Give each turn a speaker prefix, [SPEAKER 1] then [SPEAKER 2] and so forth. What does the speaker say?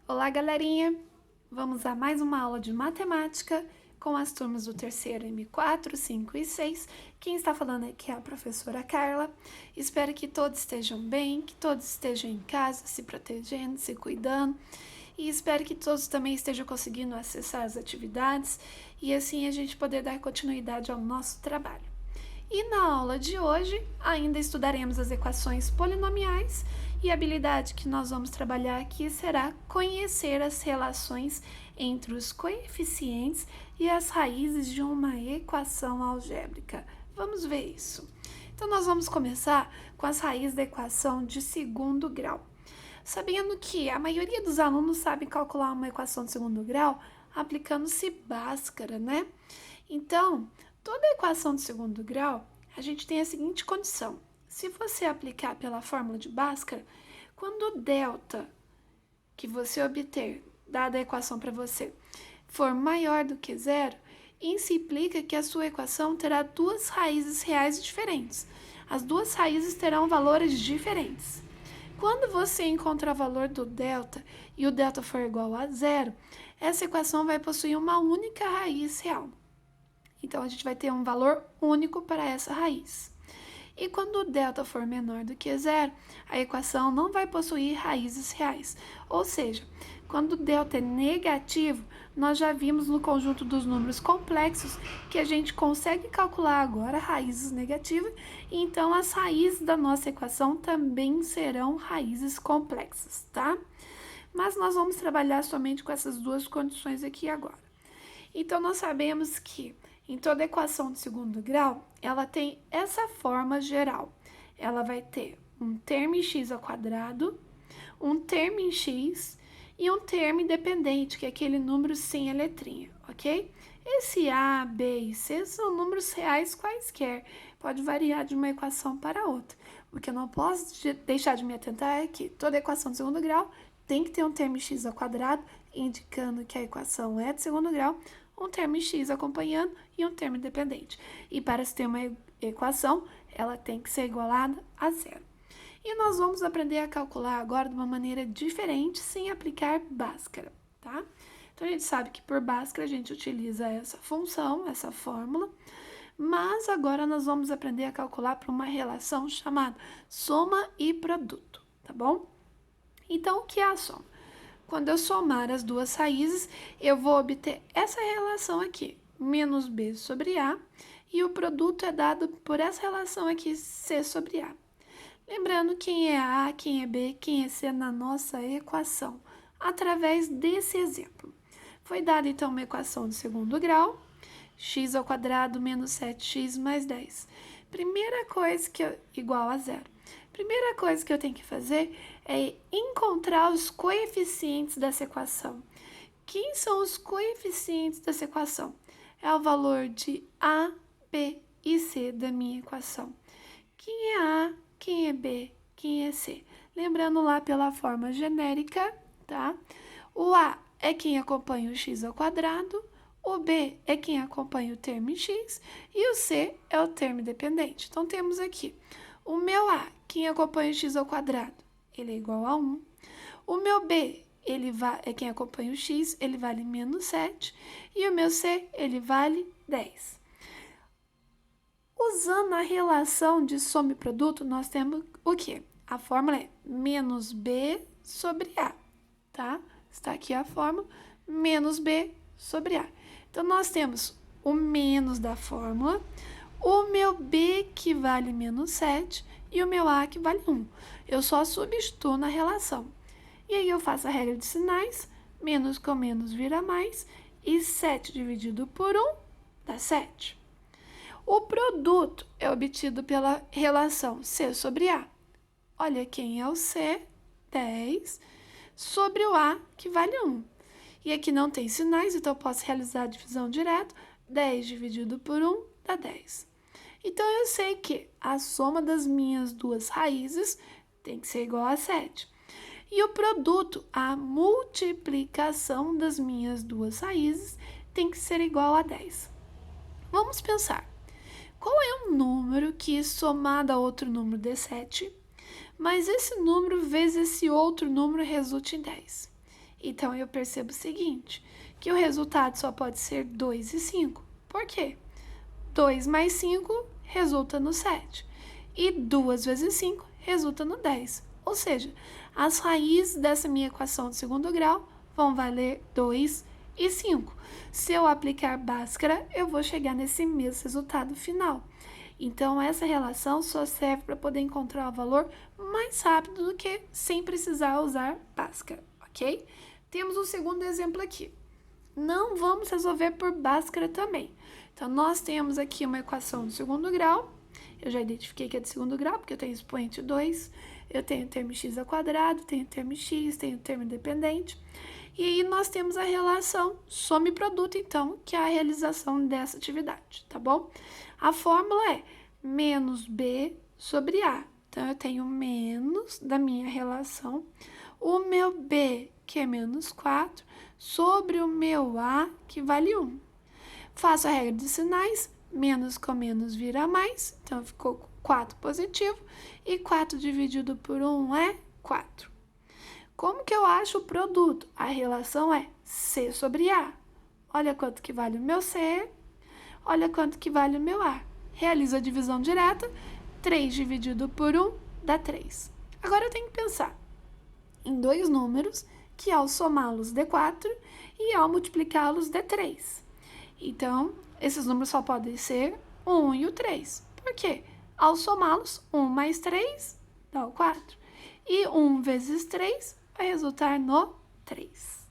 [SPEAKER 1] Olá, galerinha! Vamos a mais uma aula de matemática com as turmas do terceiro M4, 5 e 6. Quem está falando aqui é a professora Carla. Espero que todos estejam bem, que todos estejam em casa, se protegendo, se cuidando. E espero que todos também estejam conseguindo acessar as atividades e assim a gente poder dar continuidade ao nosso trabalho. E na aula de hoje, ainda estudaremos as equações polinomiais e a habilidade que nós vamos trabalhar aqui será conhecer as relações entre os coeficientes e as raízes de uma equação algébrica. Vamos ver isso. Então, nós vamos começar com as raízes da equação de segundo grau. Sabendo que a maioria dos alunos sabe calcular uma equação de segundo grau aplicando-se Bhaskara, né? Então, toda equação de segundo grau, a gente tem a seguinte condição. Se você aplicar pela fórmula de Bhaskara, quando o delta que você obter, dada a equação para você, for maior do que zero, isso implica que a sua equação terá duas raízes reais diferentes. As duas raízes terão valores diferentes. Quando você encontrar o valor do delta e o delta for igual a zero, essa equação vai possuir uma única raiz real. Então, a gente vai ter um valor único para essa raiz. E quando o delta for menor do que zero, a equação não vai possuir raízes reais. Ou seja, quando o delta é negativo, nós já vimos no conjunto dos números complexos que a gente consegue calcular agora raízes negativas, e então as raízes da nossa equação também serão raízes complexas, tá? Mas nós vamos trabalhar somente com essas duas condições aqui agora. Então, nós sabemos que em toda equação de segundo grau, ela tem essa forma geral. Ela vai ter um termo em x ao quadrado, um termo em x e um termo independente, que é aquele número sem a letrinha, ok? Esse A, B e C são números reais quaisquer, pode variar de uma equação para outra. O que eu não posso deixar de me atentar é que toda equação de segundo grau tem que ter um termo em x ao quadrado, indicando que a equação é de segundo grau, um termo em x acompanhando e um termo independente. E para se ter uma equação, ela tem que ser igualada a zero. E nós vamos aprender a calcular agora de uma maneira diferente, sem aplicar Bhaskara, tá? Então, a gente sabe que por Bhaskara a gente utiliza essa função, essa fórmula, mas agora nós vamos aprender a calcular por uma relação chamada soma e produto, tá bom? Então, o que é a soma? Quando eu somar as duas raízes, eu vou obter essa relação aqui, menos b sobre a, e o produto é dado por essa relação aqui, c sobre a. Lembrando quem é a, quem é b, quem é c na nossa equação, através desse exemplo. Foi dada então uma equação de segundo grau, x ao quadrado menos 7x mais 10. Primeira coisa que igual a zero. Primeira coisa que eu tenho que fazer é encontrar os coeficientes dessa equação. Quem são os coeficientes dessa equação? É o valor de A, B e C da minha equação. Quem é A, quem é B, quem é C? Lembrando lá pela forma genérica, tá? O A é quem acompanha o x ao quadrado, o B é quem acompanha o termo em x e o C é o termo dependente. Então, temos aqui o meu A, quem acompanha o x ao quadrado, ele é igual a 1. O meu B, é quem acompanha o x, ele vale menos 7. E o meu C, ele vale 10. Usando a relação de soma e produto, nós temos o quê? A fórmula é menos B sobre A, tá? Está aqui a fórmula, menos B sobre A. Então, nós temos o menos da fórmula, o meu B que vale menos 7 e o meu A que vale 1. Eu só substituo na relação. E aí eu faço a regra de sinais, menos com menos vira mais, e 7 dividido por 1 dá 7. O produto é obtido pela relação C sobre A. Olha quem é o C, 10, sobre o A, que vale 1. E aqui não tem sinais, então eu posso realizar a divisão direta. 10 dividido por 1 dá 10. Então, eu sei que a soma das minhas duas raízes tem que ser igual a 7. E o produto, a multiplicação das minhas duas raízes, tem que ser igual a 10. Vamos pensar. Qual é um número que, somado a outro número, dê 7, mas esse número vezes esse outro número resulte em 10? Então, eu percebo o seguinte, que o resultado só pode ser 2 e 5. Por quê? 2 mais 5 resulta no 7. E 2 vezes 5 resulta no 10. Ou seja, as raízes dessa minha equação de segundo grau vão valer 2 e 5. Se eu aplicar Bhaskara, eu vou chegar nesse mesmo resultado final. Então, essa relação só serve para poder encontrar o valor mais rápido do que sem precisar usar Bhaskara, ok? Temos um segundo exemplo aqui. Não vamos resolver por Bhaskara também. Então, nós temos aqui uma equação de segundo grau. Eu já identifiquei que é de segundo grau, porque eu tenho expoente 2. Eu tenho termo x ao quadrado, tenho termo x, tenho termo independente. E aí, nós temos a relação soma e produto, então, que é a realização dessa atividade, tá bom? A fórmula é menos b sobre a. Então, eu tenho menos da minha relação. O meu b, que é menos 4, sobre o meu a, que vale 1. Faço a regra de sinais, menos com menos vira mais, então ficou 4 positivo, e 4 dividido por 1 é 4. Como que eu acho o produto? A relação é C sobre A. Olha quanto que vale o meu C, olha quanto que vale o meu A. Realizo a divisão direta, 3 dividido por 1 dá 3. Agora eu tenho que pensar em dois números que ao somá-los dê 4 e ao multiplicá-los dê 3. Então, esses números só podem ser o 1 e o 3. Por quê? Ao somá-los, 1 mais 3 dá o 4. E 1 vezes 3 vai resultar no 3.